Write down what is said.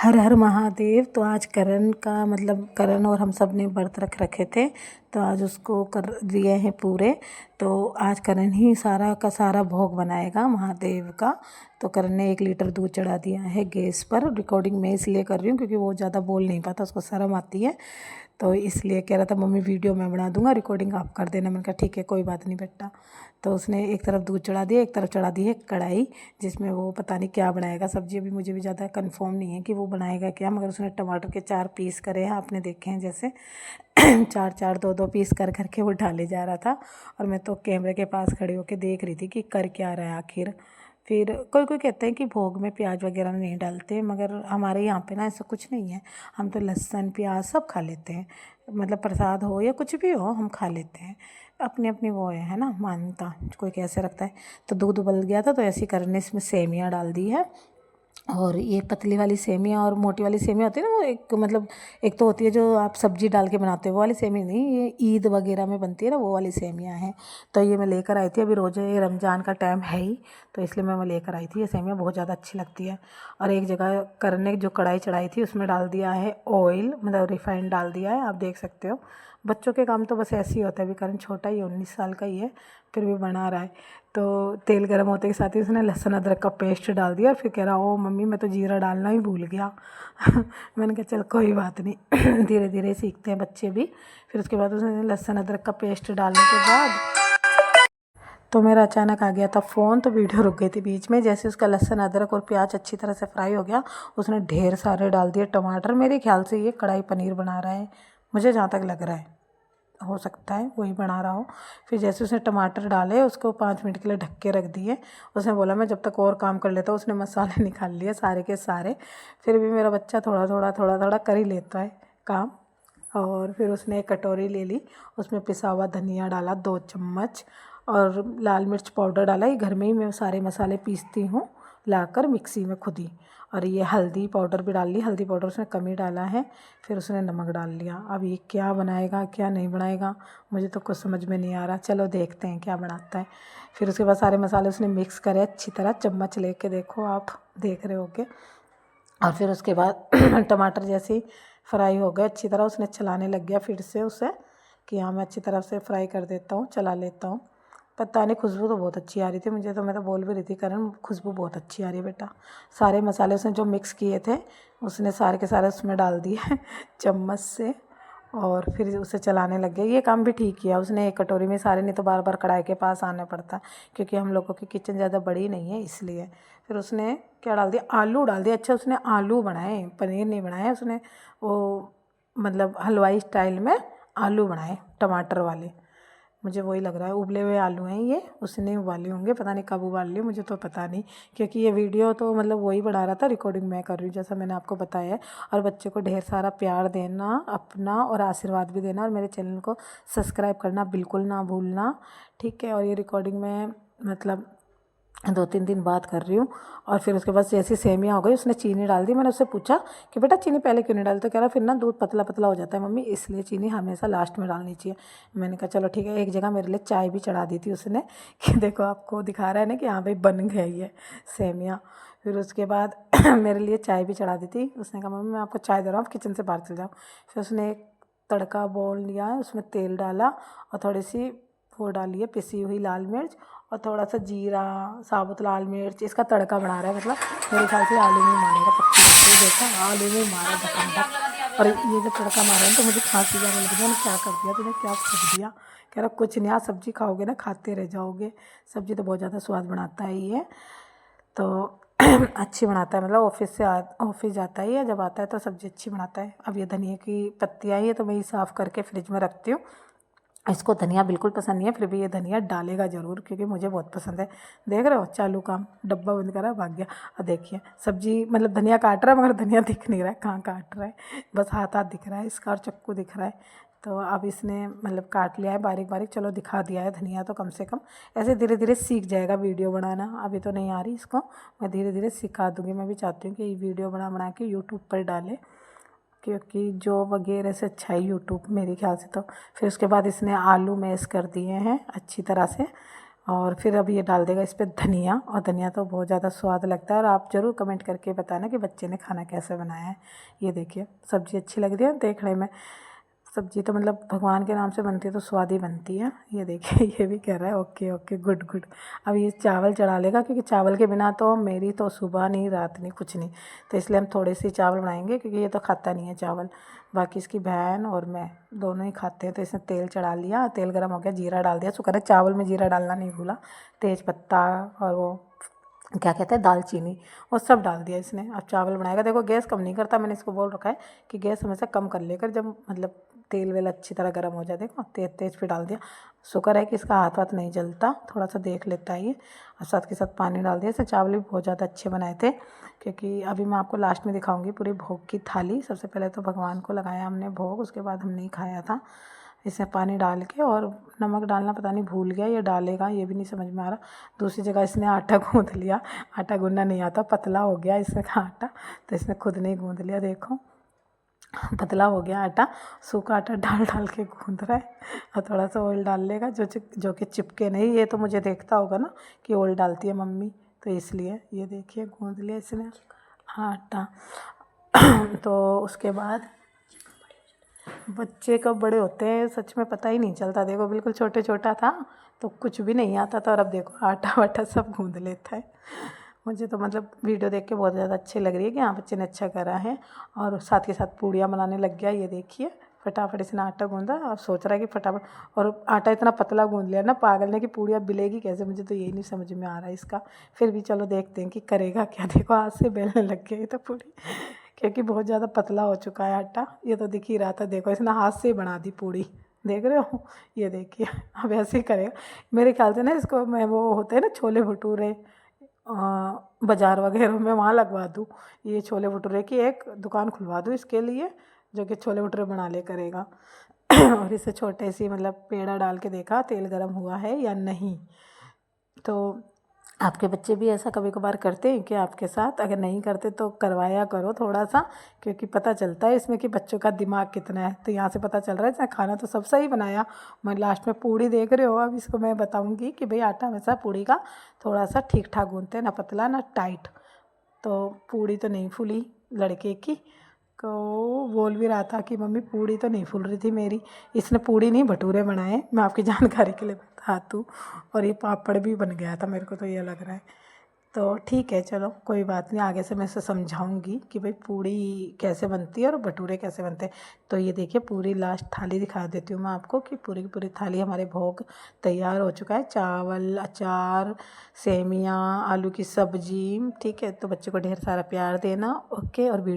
हर हर महादेव। तो आज करण का मतलब करण और हम सब ने व्रत रख रखे थे, तो आज उसको कर दिए हैं पूरे। तो आज करण ही सारा का सारा भोग बनाएगा महादेव का। तो करण ने 1 लीटर दूध चढ़ा दिया है गैस पर। रिकॉर्डिंग मैं इसलिए कर रही हूँ क्योंकि वो ज़्यादा बोल नहीं पाता, उसको शर्म आती है, तो इसलिए कह रहा था मम्मी वीडियो मैं बना दूंगा, रिकॉर्डिंग आप कर देना। मैंने कहा ठीक है कोई बात नहीं बेटा। तो उसने एक तरफ दूध चढ़ा दिया, एक तरफ चढ़ा दी है कढ़ाई, जिसमें वो पता नहीं क्या बनाएगा सब्जी। अभी मुझे भी ज़्यादा कंफर्म नहीं है कि वो बनाएगा क्या, मगर उसने टमाटर के 4 पीस करे हैं, आपने देखे हैं जैसे 4-4 2-2 पीस कर करके वो डाले जा रहा था। और मैं तो कैमरे के पास खड़ी होकर देख रही थी कि कर क्या रहा है आखिर। फिर कोई कोई कहते हैं कि भोग में प्याज वगैरह नहीं डालते, मगर हमारे यहाँ पे ना ऐसा कुछ नहीं है। हम तो लहसुन प्याज सब खा लेते हैं, मतलब प्रसाद हो या कुछ भी हो हम खा लेते हैं। अपनी अपनी वो है ना मान्यता, कोई कैसे रखता है। तो दूध उबल गया था, तो ऐसे ही करने इसमें सेमियाँ डाल दी है। और ये पतली वाली सेमियाँ और मोटी वाली सेमियाँ होती है ना, वो एक मतलब एक तो होती है जो आप सब्जी डाल के बनाते हो, वो वाली सेमिया नहीं, ये ईद वगैरह में बनती है ना, वो वाली सेमियाँ हैं। तो ये मैं लेकर आई थी, अभी रोज़े रमज़ान का टाइम है ही, तो इसलिए मैं लेकर आई थी। ये सेमियाँ बहुत ज़्यादा अच्छी लगती है। और एक जगह करने जो कढ़ाई चढ़ाई थी उसमें डाल दिया है ऑयल, मतलब रिफाइंड डाल दिया है, आप देख सकते हो। बच्चों के काम तो बस ऐसे ही होता है। अभी करण छोटा ही 19 साल का ही है, फिर भी बना रहा है। तो तेल गर्म होते के साथ ही उसने लहसुन अदरक का पेस्ट डाल दिया, और फिर कह रहा ओ मम्मी मैं तो जीरा डालना ही भूल गया। मैंने कहा चल कोई बात नहीं धीरे धीरे सीखते हैं बच्चे भी। फिर उसके बाद उसने लहसुन अदरक का पेस्ट डालने के बाद तो मेरा अचानक आ गया था फ़ोन, तो वीडियो रुक गई थी बीच में। जैसे उसका लहसुन अदरक और प्याज अच्छी तरह से फ्राई हो गया, उसने ढेर सारे डाल दिए टमाटर। मेरे ख्याल से ये कढ़ाई पनीर बना रहा है, मुझे जहाँ तक लग रहा है, हो सकता है वही बना रहा हो। फिर जैसे उसने टमाटर डाले, उसको 5 मिनट के लिए ढक के रख दिए। उसने बोला मैं जब तक और काम कर लेता हूँ। उसने मसाले निकाल लिए सारे के सारे। फिर भी मेरा बच्चा थोड़ा थोड़ा कर ही लेता है काम। और फिर उसने एक कटोरी ले ली, उसमें पिसा हुआ धनिया डाला 2 चम्मच, और लाल मिर्च पाउडर डाला। ये घर में ही मैं सारे मसाले पीसती हूँ लाकर मिक्सी में खुद ही। और ये हल्दी पाउडर भी डाल ली, हल्दी पाउडर उसने कम ही डाला है। फिर उसने नमक डाल लिया। अब ये क्या बनाएगा क्या नहीं बनाएगा, मुझे तो कुछ समझ में नहीं आ रहा। चलो देखते हैं क्या बनाता है। फिर उसके बाद सारे मसाले उसने मिक्स करे अच्छी तरह, चम्मच लेके देखो, आप देख रहे होगे। और फिर उसके बाद टमाटर जैसे ही फ्राई हो गए अच्छी तरह, उसने चलाने लग गया फिर से उसे कि हाँ मैं अच्छी तरह से फ्राई कर देता हूँ, चला लेता हूँ। पता नहीं, खुशबू तो बहुत अच्छी आ रही थी मुझे, तो मैं तो बोल भी रही थी करण खुशबू बहुत अच्छी आ रही है बेटा। सारे मसाले उसने जो मिक्स किए थे उसने सारे के सारे उसमें डाल दिए चम्मच से, और फिर उसे चलाने लग गया। ये काम भी ठीक किया उसने, एक कटोरी में सारे, नहीं तो बार बार कढ़ाई के पास आना पड़ता, क्योंकि हम लोगों की किचन ज़्यादा बड़ी नहीं है इसलिए। फिर उसने क्या डाल दिया, आलू डाल दिया। अच्छा उसने आलू बनाए, पनीर नहीं बनाया उसने, वो मतलब हलवाई स्टाइल में आलू बनाए टमाटर वाले। मुझे वही लग रहा है उबले हुए आलू हैं ये, उसने उबाले होंगे, पता नहीं कब उबाल लिए, मुझे तो पता नहीं। क्योंकि ये वीडियो तो मतलब वही बना रहा था, रिकॉर्डिंग मैं कर रही हूँ जैसा मैंने आपको बताया है। और बच्चे को ढेर सारा प्यार देना अपना, और आशीर्वाद भी देना, और मेरे चैनल को सब्सक्राइब करना बिल्कुल ना भूलना, ठीक है। और ये रिकॉर्डिंग में मतलब 2-3 दिन बाद कर रही हूँ। और फिर उसके बाद जैसी सेमियाँ हो गई उसने चीनी डाल दी। मैंने उससे पूछा कि बेटा चीनी पहले क्यों नहीं डाली, तो कह रहा फिर ना दूध पतला पतला हो जाता है मम्मी, इसलिए चीनी हमेशा लास्ट में डालनी चाहिए। मैंने कहा चलो ठीक है। एक जगह मेरे लिए चाय भी चढ़ा दी थी उसने कि देखो आपको दिखा रहा है ना कि हाँ भाई बन गई ये सेमियाँ। फिर उसके बाद मेरे लिए चाय भी चढ़ा दी थी। उसने कहा मम्मी मैं आपको चाय दे रहा हूँ, आप किचन से बाहर चल जाओ। फिर उसने एक तड़का बोल लिया है, उसमें तेल डाला और थोड़ी सी वो डाली है पिसी हुई लाल मिर्च, और थोड़ा सा जीरा, साबुत लाल मिर्च। इसका तड़का बना रहा है, मतलब मेरे ख्याल से आलू में मारेगा पक्की बात है। देखा आलू में मारा ढक्कन। और ये जब तड़का मारा है तो मुझे खांसी जाने लगी। मैंने क्या कर दिया तूने, क्या फूक दिया। कह रहा कुछ नहीं, आज सब्जी खाओगे ना खाते रह जाओगे, सब्जी तो बहुत ज़्यादा स्वाद बनाता है ये तो अच्छी बनाता है, मतलब ऑफिस जाता है या जब आता है तो सब्ज़ी अच्छी बनाता है। अब ये धनिया की पत्तियाँ ही है, तो मैं ये साफ़ करके फ्रिज में रखती हूँ। इसको धनिया बिल्कुल पसंद नहीं है, फिर भी ये धनिया डालेगा ज़रूर क्योंकि मुझे बहुत पसंद है। देख रहे हो चालू काम, डब्बा बंद करा भाग गया। और देखिए सब्जी मतलब धनिया काट रहा है, मगर धनिया दिख नहीं रहा है कहाँ काट रहा है, बस हाथ हाथ दिख रहा है इसका, और चक्कू दिख रहा है। तो अब इसने मतलब काट लिया है बारीक बारीक, चलो दिखा दिया है धनिया, तो कम से कम ऐसे धीरे धीरे सीख जाएगा वीडियो बनाना। अभी तो नहीं आ रही इसको, मैं धीरे धीरे सिखा दूँगी। मैं भी चाहती हूँ कि ये वीडियो बना बना के यूट्यूब पर डाले, क्योंकि जॉब वगैरह से अच्छा है यूट्यूब मेरे ख्याल से तो। फिर उसके बाद इसने आलू मैश कर दिए हैं अच्छी तरह से, और फिर अब ये डाल देगा इस पर धनिया, और धनिया तो बहुत ज़्यादा स्वाद लगता है। और आप ज़रूर कमेंट करके बताना कि बच्चे ने खाना कैसे बनाया है। ये देखिए सब्ज़ी अच्छी लग रही है देखने में। सब्ज़ी तो मतलब भगवान के नाम से बनती है तो स्वाद ही बनती है। ये देखिए ये भी कह रहा है ओके ओके गुड गुड। अब ये चावल चढ़ा लेगा, क्योंकि चावल के बिना तो मेरी तो सुबह नहीं रात नहीं कुछ नहीं, तो इसलिए हम थोड़े से चावल बनाएंगे, क्योंकि ये तो खाता नहीं है चावल। बाकी इसकी बहन और मैं दोनों ही खाते हैं। तो इसने तेल चढ़ा लिया, तेल गर्म हो गया, जीरा डाल दिया। शुक्र है चावल में जीरा डालना नहीं भूला। तेज पत्ता और वो क्या कहते हैं दालचीनी, वो सब डाल दिया इसने। अब चावल बनाएगा। देखो गैस कम नहीं करता, मैंने इसको बोल रखा है कि गैस हमेशा कम कर लेकर, जब मतलब तेल वेल अच्छी तरह गर्म हो जाए। देखो तेज तेज पे डाल दिया। शुक्र है कि इसका हाथ वाथ नहीं जलता, थोड़ा सा देख लेता है ये। और साथ के साथ पानी डाल दिया। इससे चावल भी बहुत ज़्यादा अच्छे बनाए थे, क्योंकि अभी मैं आपको लास्ट में दिखाऊंगी पूरी भोग की थाली। सबसे पहले तो भगवान को लगाया हमने भोग, उसके बाद हमने ही खाया था। इसमें पानी डाल के, और नमक डालना पता नहीं भूल गया, ये डालेगा ये भी नहीं समझ में आ रहा। दूसरी जगह इसने आटा गूँथ लिया। आटा गूँथना नहीं आता, पतला हो गया इसमें का आटा, तो इसने खुद नहीं गूँथ लिया। देखो पतला हो गया आटा, सूखा आटा डाल डाल के गूँथ रहा है। और थोड़ा सा ऑयल डाल लेगा जो कि चिपके नहीं। ये तो मुझे देखता होगा ना कि ऑयल डालती है मम्मी, तो इसलिए। ये देखिए गूँथ लिया इसने आटा। तो उसके बाद बच्चे कब बड़े होते हैं सच में पता ही नहीं चलता। देखो बिल्कुल छोटे छोटा था तो कुछ भी नहीं आता था, और अब देखो आटा वाटा सब गूँथ लेता है। मुझे तो मतलब वीडियो देख के बहुत ज़्यादा अच्छी लग रही है कि हाँ बच्चे ने अच्छा करा है। और साथ के साथ पूड़ियाँ बनाने लग गया। ये देखिए फटाफट इसने आटा गूँधा और सोच रहा है कि फटाफट, और आटा इतना पतला गूँध लिया ना पागल ने कि पूड़ियाँ बिलेगी कैसे, मुझे तो यही नहीं समझ में आ रहा है इसका। फिर भी चलो देखते हैं कि करेगा क्या। देखो हाथ से बेलने लग गई तो पूड़ी, क्योंकि बहुत ज़्यादा पतला हो चुका है आटा। ये तो दिख ही रहा था। देखो इसने हाथ से ही बना दी पूड़ी, देख रहे हो। ये देखिए अब ऐसे ही करेगा मेरे ख्याल से ना। इसको मैं वो होते हैं ना छोले भटूरे बाज़ार वगैरह में, वहाँ लगवा दूँ ये छोले भटूरे की एक दुकान खुलवा दूँ इसके लिए, जो कि छोले भटूरे बना ले करेगा। और इसे छोटे सी मतलब पेड़ा डाल के देखा तेल गर्म हुआ है या नहीं। तो आपके बच्चे भी ऐसा कभी कभार करते हैं कि आपके साथ? अगर नहीं करते तो करवाया करो थोड़ा सा, क्योंकि पता चलता है इसमें कि बच्चों का दिमाग कितना है। तो यहाँ से पता चल रहा है इसने खाना तो सब सही बनाया। मैं लास्ट में पूड़ी देख रहे हो, अब इसको मैं बताऊँगी कि भाई आटा हमेशा पूड़ी का थोड़ा सा ठीक ठाक गूँथते हैं, ना पतला ना टाइट। तो पूड़ी तो नहीं फूली लड़के की, तो बोल भी रहा था कि मम्मी पूड़ी तो नहीं फूल रही थी मेरी। इसने पूड़ी नहीं भटूरे बनाए, मैं आपकी जानकारी के लिए बता दूँ। और ये पापड़ भी बन गया था, मेरे को तो ये लग रहा है। तो ठीक है चलो कोई बात नहीं, आगे से मैं इसे समझाऊंगी कि भाई पूड़ी कैसे बनती है और भटूरे कैसे बनते हैं। तो ये देखिए पूरी लास्ट थाली दिखा देती हूँ मैं आपको कि पूरी की पूरी थाली हमारे भोग तैयार हो चुका है। चावल, अचार, सेमियाँ, आलू की सब्जी। ठीक है, तो बच्चे को ढेर सारा प्यार देना। ओके, और वीडियो